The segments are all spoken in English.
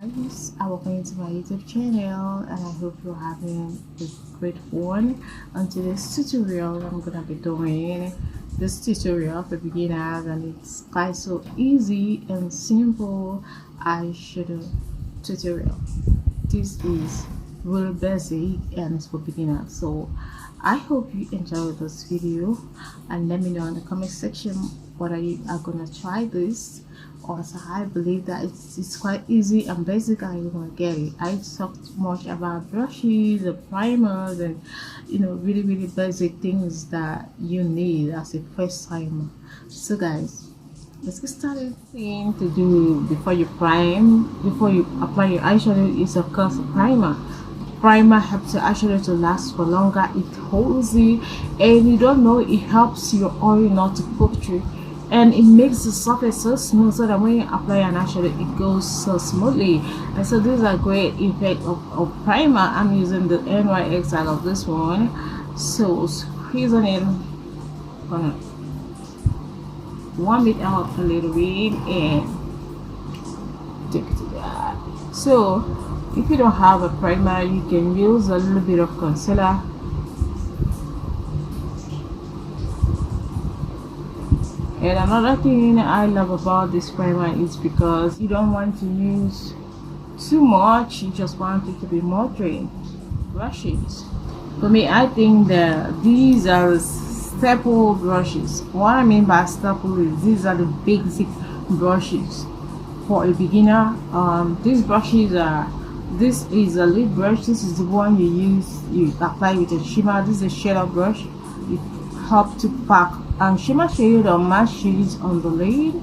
Guys, welcome to my YouTube channel, and I hope you're having a great one. On today's tutorial, I'm gonna be doing this tutorial for beginners, and it's quite so easy and simple eyeshadow tutorial. This is real basic and it's for beginners, so I hope you enjoy this video, and let me know in the comment section whether you are gonna try this. Also, I believe that it's quite easy and basic, and you're gonna get it. I talked much about brushes and primers and really basic things that you need as a first timer. So guys, let's get started. Thing to do before you apply your eyeshadow is of course a primer. Primer helps your eyeshadow to last for longer. It holds it, and you don't know, it helps your oil not to poke through, and it makes the surface so smooth so that when you apply an eyeshadow it goes so smoothly. And so this is a great effect of primer. I'm using the NYX out of this one, so squeeze on it, gonna warm it out a little bit and take it to that. So if you don't have a primer, you can use a little bit of concealer. And another thing I love about this primer is because you don't want to use too much, you just want it to be moderate. Brushes, for me, I think that these are staple brushes. What I mean by staple is these are the basic brushes for a beginner. These brushes are, this is a lid brush. This is the one you apply with a shimmer. This is a shadow brush. It helps to pack shimmer shade or matte shades on the lid.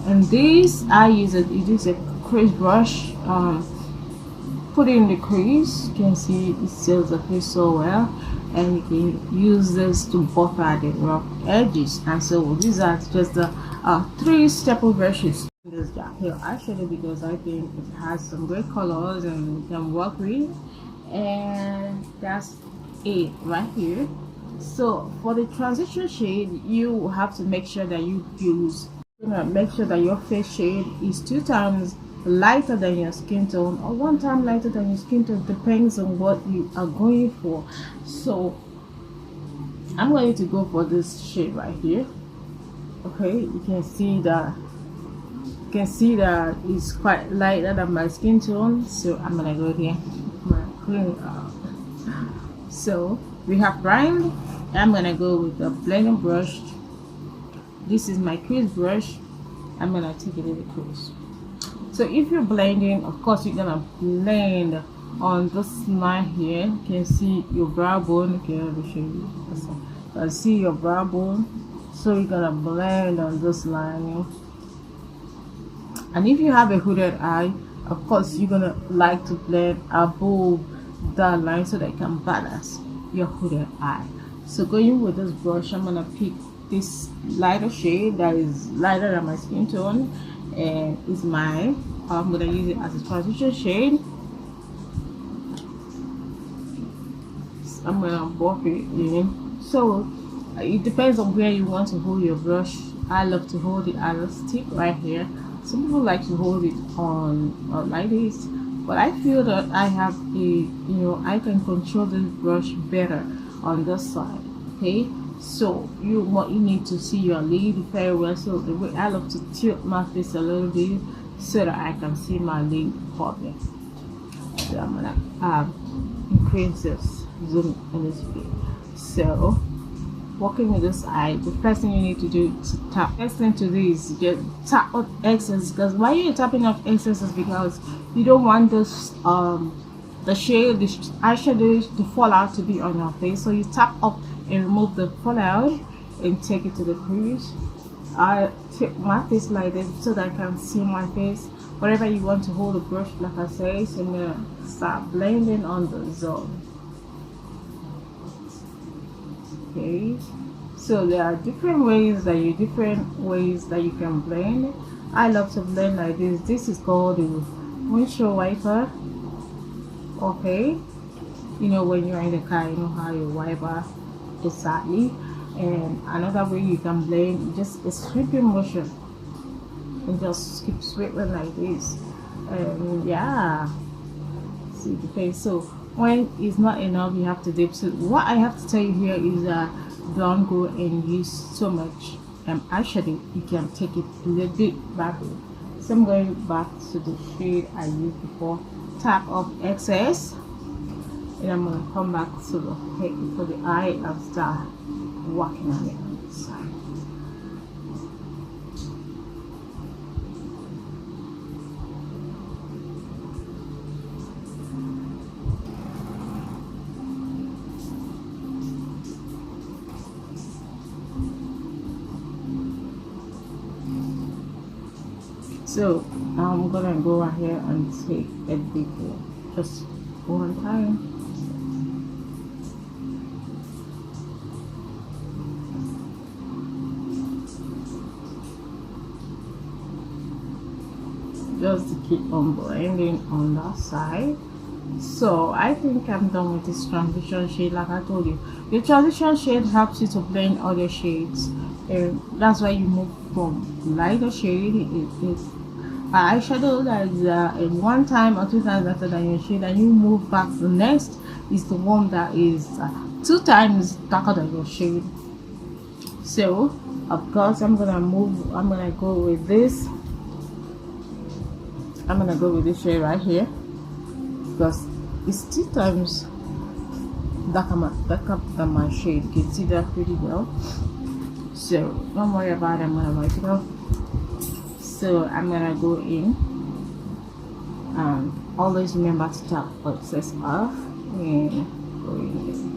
And this I use it is a crease brush. Put it in the crease. You can see it seals the crease so well, and you can use this to buffer the rough edges. And so these are just the three staple brushes. This here eyeshadow because I think it has some great colors and you can work with, and that's it right here. So for the transition shade, you have to make sure that make sure that your face shade is 2 times lighter than your skin tone or 1 time lighter than your skin tone, depends on what you are going for. So I'm going to go for this shade right here. Okay, you can see that it's quite lighter than my skin tone, so I'm gonna go here. So we have primed. I'm gonna go with the blending brush. This is my crease brush. I'm gonna take it in the crease. So if you're blending, of course you're gonna blend on this line here. You can see your brow bone. Okay, let me show you. You can see your brow bone. So you're gonna blend on this line. And if you have a hooded eye, of course you're gonna like to blend above that line so that it can balance your hooded eye. So going with this brush, I'm gonna pick this lighter shade that is lighter than my skin tone, and it's mine. I'm gonna use it as a transition shade. I'm gonna buff it in. So it depends on where you want to hold your brush. I love to hold it as a stick right here. Some people like to hold it on like this, but I feel that I have I can control this brush better on this side. Okay, so you need to see your lid very well. So the way I love to tilt my face a little bit so that I can see my lid properly. So I'm gonna increase this zoom a little bit. So working with this eye, the first thing you need to do is tap. First thing to do is just tap off excess, because why you're tapping off excess is because you don't want this the shade, the eyeshadow to fall out to be on your face. So you tap up and remove the fallout and take it to the crease. I take my face like this so that I can see my face. Whatever you want to hold the brush, like I say, so I'm gonna start blending on the zone. Okay, so there are different ways that you can blend. I love to blend like this. This is called the windshield wiper. Okay, when you're in the car, you know how you wiper exactly. And another way you can blend, just a sweeping motion, and just keep sweeping like this. And yeah, see the face. So when it's not enough, you have to dip. So what I have to tell you here is that don't go and use so much eyeshadow. You can take it a little bit back. So I'm going back to the shade I used before. Tap off excess, and I'm gonna come back to the head for the eye and start working on it on the side. So I'm gonna go ahead and take a big one, just one time. Just to keep on blending on that side. So I think I'm done with this transition shade. Like I told you, the transition shade helps you to blend other shades, and that's why you move from lighter shade. It's eyeshadow that is in one time or two times after that your shade, and you move back to the next is the one that is two times darker than your shade. So of course I'm gonna go with this. I'm gonna go with this shade right here because it's two times darker than my shade. You can see that pretty well. So don't worry about it, I'm gonna wipe it off. So I'm gonna go in. Always remember to tap excess off and go in.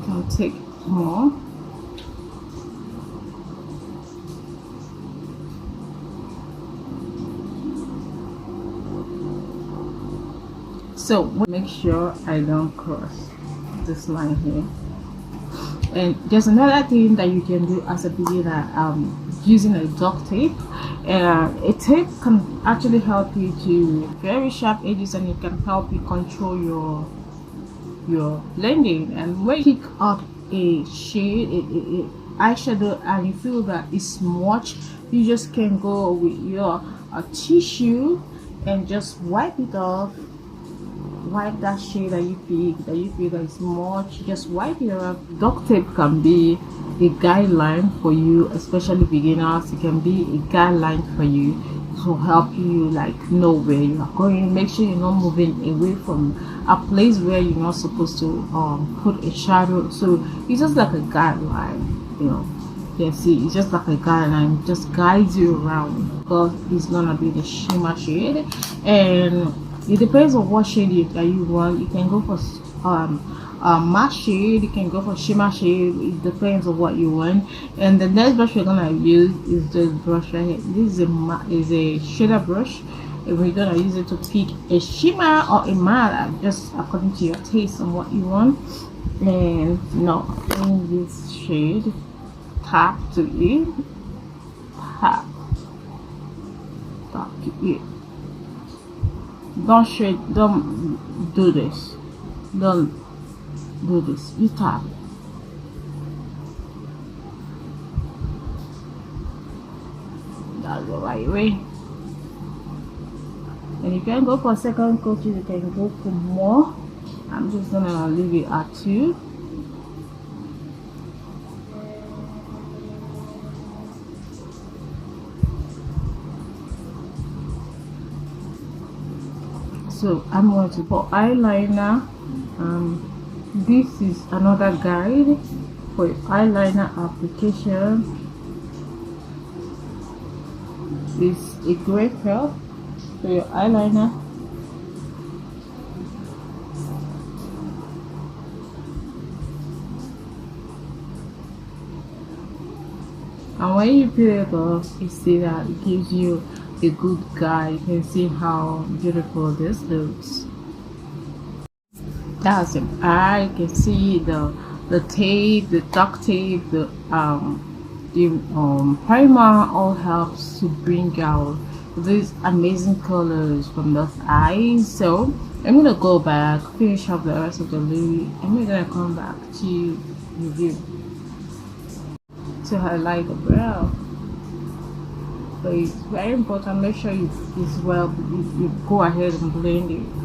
I'll take more. So make sure I don't cross this line here. And there's another thing that you can do as a beginner, using a duct tape. A tape can actually help you to very sharp edges, and it can help you control your blending. And when you pick up a shade, a eyeshadow, and you feel that it's much, you just can go with your tissue and just wipe it off. Wipe that shade that you feel that it's much, just wipe it off. Duct tape can be a guideline for you, especially beginners. It can be a guideline for you to help you like know where you are going. Make sure you're not moving away from a place where you're not supposed to put a shadow. So it's just like a guideline, you know. You can see it's just like a guideline, just guides you around, because it's gonna be the shimmer shade, and it depends on what shade that you want. You can go for matte shade, you can go for shimmer shade. It depends on what you want. And the next brush we're gonna use is this brush right here. This is a shader brush, and we're gonna use it to pick a shimmer or a matte, just according to your taste and what you want. And now in this shade, tap to it, tap to it. Don't do this. Don't do this. You tap. That's the right way. And you can go for second coat, you can go for more. I'm just gonna leave it at 2. So I'm going to put eyeliner. This is another guide for eyeliner application. It's a great help for your eyeliner. And when you peel it off, you see that it gives you a good guide. You can see how beautiful this looks. That's the eye. You can see the tape, the duct tape, the primer all helps to bring out these amazing colors from those eyes. So I'm gonna go back, finish up the rest of the look, and we're gonna come back to review to highlight the brow. So it's very important. Make sure you go ahead and blend it.